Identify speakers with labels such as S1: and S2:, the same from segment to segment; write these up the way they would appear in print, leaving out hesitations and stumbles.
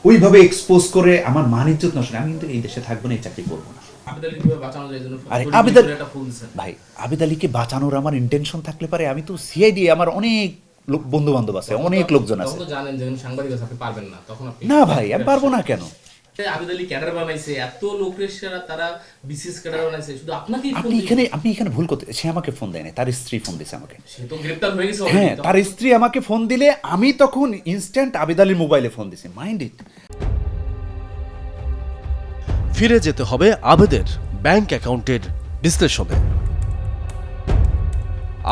S1: ওইভাবে এক্সপোজ করে আমার মান ইজ্জত নষ্ট, আমি কিন্তু এই দেশে থাকবো না, এই চাকরি করবো না। আরে ভাই আবিদ আলীকে বাঁচানোর আমার ইন্টেনশন থাকলে পারে, আমি তো সিআইডি, আমার অনেক বন্ধু বান্ধব আছে, অনেক লোকজন আছে।
S2: জানেন যে সাংবাদিক আছে, আপনি পারবেন না, তখন আপনি
S1: না ভাই আমি পারবো না কেন?
S2: আবিদ আলী ক্যাডার বানাইছে, এত লোকের তারা বিসিএস ক্যাডার বানাইছে, শুধু আপনাকেই ফোন
S1: আপনি এখানে ভুল করতে, সে আমাকে ফোন দেয় না, তার স্ত্রী ফোন দিয়েছে আমাকে।
S2: সে তো গ্রেফতার হয়ে গেছে
S1: হ্যাঁ,
S2: already,
S1: তার স্ত্রী আমাকে ফোন দিলে আমি তখন ইনস্ট্যান্ট আবিদ আলীর মোবাইলে ফোন দিছি, মাইন্ড ইট।
S3: ফিরে যেতে হবে আবেদের ব্যাংক অ্যাকাউন্টের বিশ্লেষণে।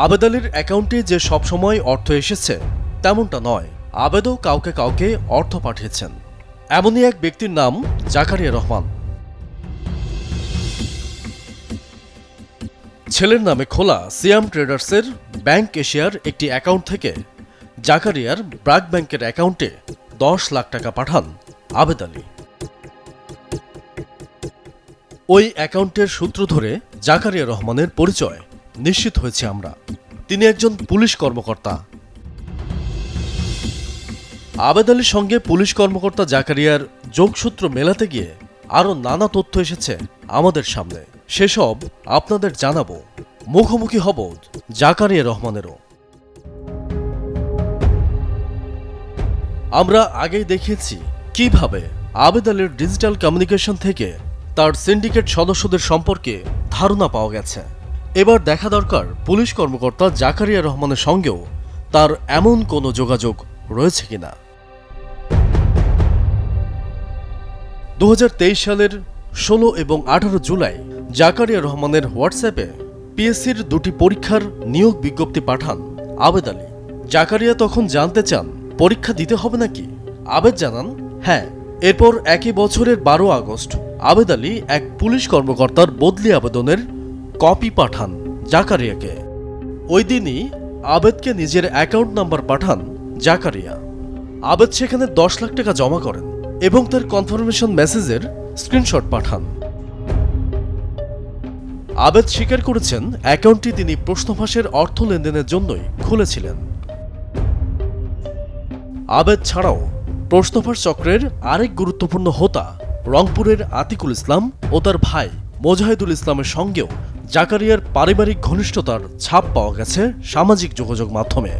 S3: আবেদ আলীর অ্যাকাউন্টে যে সবসময় অর্থ এসেছে তেমনটা নয়, আবেদও কাউকে কাউকে অর্থ পাঠিয়েছেন। এমনই এক ব্যক্তির নাম জাকারিয়া রহমান। ছেলের নামে খোলা সিয়াম ট্রেডার্সের ব্যাংক এশিয়ার একটি অ্যাকাউন্ট থেকে জাকারিয়ার ব্র্যাক ব্যাংকের অ্যাকাউন্টে 10 লাখ টাকা পাঠান আবেদ আলী। ওই অ্যাকাউন্টের সূত্র ধরে জাকারিয়া রহমানের পরিচয় নিশ্চিত হয়েছে আমরা। তিনি একজন পুলিশ কর্মকর্তা। আবেদ আলীর সঙ্গে পুলিশ কর্মকর্তা জাকারিয়ার যোগসূত্র মেলাতে গিয়ে আরও নানা তথ্য এসেছে আমাদের সামনে, সেসব আপনাদের জানাবো। মুখোমুখি হব জাকারিয়া রহমানেরও। আমরা আগেই দেখিয়েছি কিভাবে আবেদ আলীর ডিজিটাল কমিউনিকেশন থেকে তার সিন্ডিকেট সদস্যদের সম্পর্কে ধারণা পাওয়া গেছে। এবার দেখা দরকার পুলিশ কর্মকর্তা জাকারিয়া রহমানের সঙ্গেও তার এমন কোনো যোগাযোগ রয়েছে কিনা। 2023 সালের 16 এবং 18 জুলাই জাকারিয়া রহমানের হোয়াটসঅ্যাপে পিএসসির 2টি পরীক্ষার নিয়োগ বিজ্ঞপ্তি পাঠান আবেদ আলী। জাকারিয়া তখন জানতে চান পরীক্ষা দিতে হবে নাকি। আবেদ জানান হ্যাঁ। এরপর একই বছরের 12 আগস্ট আবেদ আলী এক পুলিশ কর্মকর্তার বদলি আবেদনের কপি পাঠান জাকারিয়াকে। ওই দিনই আবেদকে নিজের অ্যাকাউন্ট নাম্বার পাঠান জাকারিয়া। আবেদ সেখানে 10 লাখ টাকা জমা করেন এবং তার কনফার্মেশন মেসেজের স্ক্রিনশট পাঠান। আবেদ স্বীকার করেছেন অ্যাকাউন্টটি তিনি প্রশ্নফাঁসের অর্থ লেনদেনের জন্যই খুলেছিলেন। আবেদ ছাড়াও প্রশ্নফাঁস চক্রের আরেক গুরুত্বপূর্ণ হোতা রংপুরের আতিকুল ইসলাম ও তার ভাই মোজাহিদুল ইসলামের সঙ্গেও জাকারিয়ার পারিবারিক ঘনিষ্ঠতার ছাপ পাওয়া গেছে সামাজিক যোগাযোগ মাধ্যমে।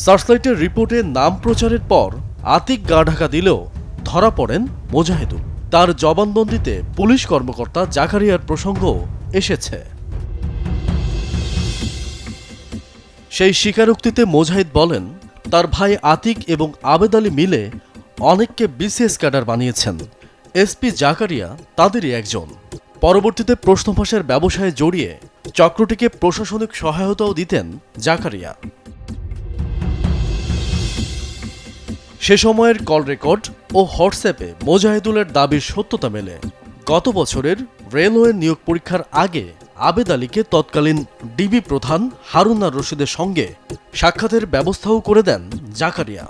S3: সার্চলাইটের রিপোর্টে নাম প্রচারের পর আতিক গা ঢাকা দিলেও ধরা পড়েন মোজাহিদুল। তার জবানবন্দিতে পুলিশ কর্মকর্তা জাকারিয়ার প্রসঙ্গ এসেছে। সেই স্বীকারোক্তিতে মোজাহিদ বলেন তার ভাই আতিক এবং আবেদ আলী মিলে অনেককে বিসিএস ক্যাডার বানিয়েছেন। এসপি জাকারিয়া তাদেরই একজন। পরবর্তীতে প্রশ্নফাঁসের ব্যবসায় জড়িয়ে চক্রটিকে প্রশাসনিক সহায়তাও দিতেন জাকারিয়া। সে সময়ের কল রেকর্ড ও হোয়াটসঅ্যাপে মোজাহিদুলের দাবির সত্যতা মেলে। গত বছরের রেলওয়ে নিয়োগ পরীক্ষার আগে আবেদ আলীকে তৎকালীন ডিবি প্রধান হারুন আর রশিদের সঙ্গে সাক্ষাতের ব্যবস্থাও করে দেন জাকারিয়া।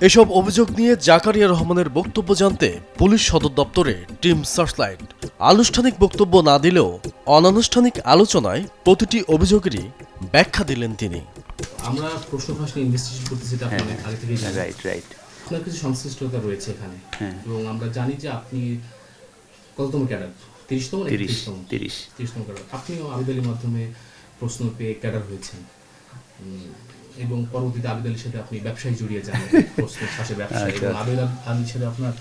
S3: এসব অভিযোগ নিয়ে জাকারিয়া রহমানের বক্তব্য জানতে পুলিশ সদর দপ্তরে টিম সার্চলাইট আনুষ্ঠানিক বক্তব্য না দিলেও অনানুষ্ঠানিক আলোচনায় প্রতিটি অভিযোগেরই ব্যাখ্যা দিলেন তিনি।
S2: আমরা প্রশ্নফাঁস নিয়ে ইনভেস্টিগেশন করতেছি, এটা আপনি আগে থেকেই জানেন।
S1: রাইট।
S2: আপনার কিছু সংশ্লিষ্টতা রয়েছে এখানে, এবং আমরা জানি যে আপনি কততম ক্যাডার? 30তম না 30তম ক্যাডার। আপনিও আবিদ আলীর মাধ্যমে প্রশ্ন পেয়ে ক্যাডার হয়েছেন, এবং পরবর্তীতে আবিদ আলীর সাথে আপনি ব্যবসায় জড়িয়ে যান, প্রশ্ন ফাঁসের ব্যবসায়, এবং আবিদ আলীর সাথে আপনার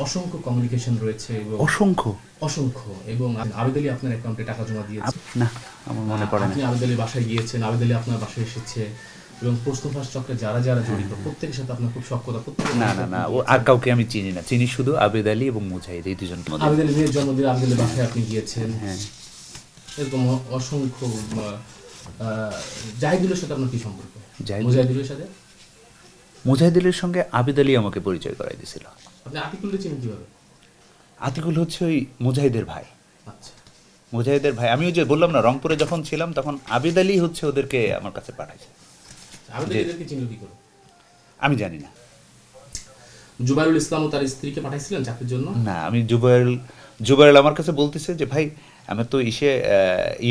S2: অসংখ্য কমিউনিকেশন রয়েছে, এবং অসংখ্য এবং আবিদ আলী আপনার অ্যাকাউন্টে টাকা জমা দিয়েছে
S1: না, আমার মনে পড়ে না।
S2: আপনি আবিদ আলীর বাসায় গিয়েছেন, আবিদ আলী আপনার বাসায় এসেছে, এবং প্রশ্নফাঁস চক্রে যারা জড়িত প্রত্যেকের সাথে আপনার খুব সখ্যতা।
S1: না, ও আর কাউকে আমি চিনি না, চিনি শুধু আবেদ আলী এবং মুজাহিদ, এই দুজন।
S2: আবিদ আলী মেয়ের জন্মদিনে আবিদ আলীর বাসায় আপনি গিয়েছেন, এরকম অসংখ্য। জাহিদুলের সাথে আপনার কি সম্পর্ক?
S1: মুজাহিদুলের সঙ্গে আবিদ আলী আমাকে পরিচয় করাই দিয়েছিল।
S2: আপনি আতিকুলকে চিনেন কিভাবে?
S1: আতিকুল হচ্ছে ওই মুজাহিদের ভাই।
S2: আচ্ছা,
S1: মুজাহিদের ভাই। আমি ওই যে বললাম না, রংপুরে যখন ছিলাম তখন আবিদ আলী হচ্ছে ওদেরকে আমার কাছে পাঠাইছে।
S2: আবিদ আলীকে চিনল কি করে?
S1: আমি জানি না।
S2: জুবাইরুল ইসলাম ও তার স্ত্রীকে পাঠাইছিলেন চাকরির জন্য?
S1: না, আমি জুবাইরুল আমার কাছে বলতেছে যে ভাই আমার তো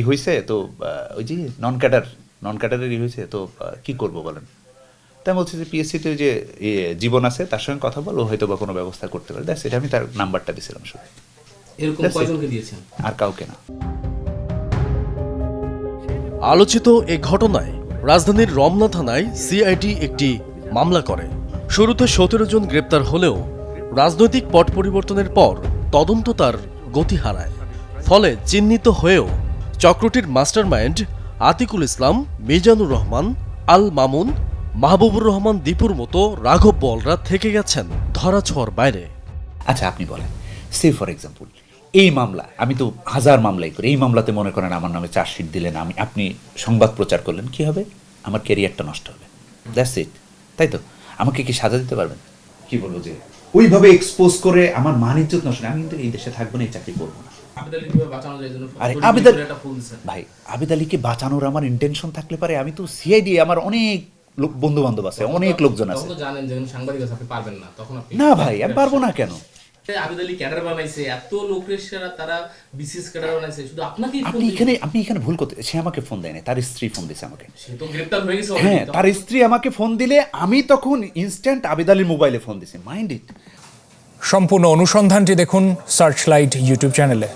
S1: হয়েছে তো ওই যে নন নন ক্যাডারেরই হয়েছে, তো কি করব বলেন। তাই বলছি যে পিএসসিতে যে জীবন আছে তার সঙ্গে কথা বলো, হয়তো বা কোনো ব্যবস্থা করতে পারে। দ্যাটস ইট, আমি তার নাম্বারটা দিয়েছিলাম শুধু,
S2: এরকম কয়জনকে দিয়েছেন?
S1: আর কাউকে না।
S3: আলোচিত এ ঘটনায় রাজধানীর রমনা থানায় সিআইডি একটি মামলা করে। শুরুতে 17 জন গ্রেপ্তার হলেও রাজনৈতিক পট পরিবর্তনের পর তদন্ত তার গতি হারায়। ফলে চিহ্নিত হয়েও চক্রটির মাস্টারমাইন্ড আতিকুল ইসলাম, মিজানুর রহমান, আল মামুন, মাহবুবুর রহমান দীপুর মতো রাঘব বলরা থেকে গেছেন ধরাছোঁয়ার বাইরে।
S1: আচ্ছা আপনি বলেন, সে ফর এক্সাম্পল এই মামলা, আমি তো হাজার মামলাই করি, এই মামলাতে মনে করেন আমার নামে চার্জশিট দিলেন, আপনি সংবাদ প্রচার করলেন, কি হবে? আমার ক্যারিয়ারটা নষ্ট হবে। দ্যাটস ইট, তাই তো? আমাকে কি সাজা দিতে পারবেন? কি বলবো যে ওইভাবে এক্সপোজ করে আমার মান ইজ্জত নষ্ট, আমি কিন্তু এই দেশে থাকবো না, এই চাকরি করবো না। আরে ভাই, আবেদ আলীকে বাঁচানোর আমার ইন্টেনশন থাকলে পারে, আমি তো সিআইডি, আমার অনেক বন্ধু বান্ধব আছে, অনেক লোকজন আছে।
S2: জানেন যে সাংবাদিক আছে, আপনি পারবেন না, তখন আপনি
S1: না ভাই, আমি পারবো না কেন?
S2: আবেদ আলী ক্যাডার বানাইছে, এত লোকের সেরা তারা বিসিএস ক্যাডার বানাইছে, শুধু আপনাকেই
S1: আপনি এখানে ভুল করতে, সে আমাকে ফোন দেয়নি, তার স্ত্রী ফোন দিয়েছে আমাকে।
S2: সে তো গ্রেফতার হয়ে গেছে।
S1: হ্যাঁ, তার স্ত্রী আমাকে ফোন দিলে আমি তখন ইনস্ট্যান্ট আবেদ আলীর মোবাইলে ফোন দিছি। Mind it.
S4: সম্পূর্ণ অনুসন্ধানটি দেখুন সার্চলাইট ইউটিউব চ্যানেলে।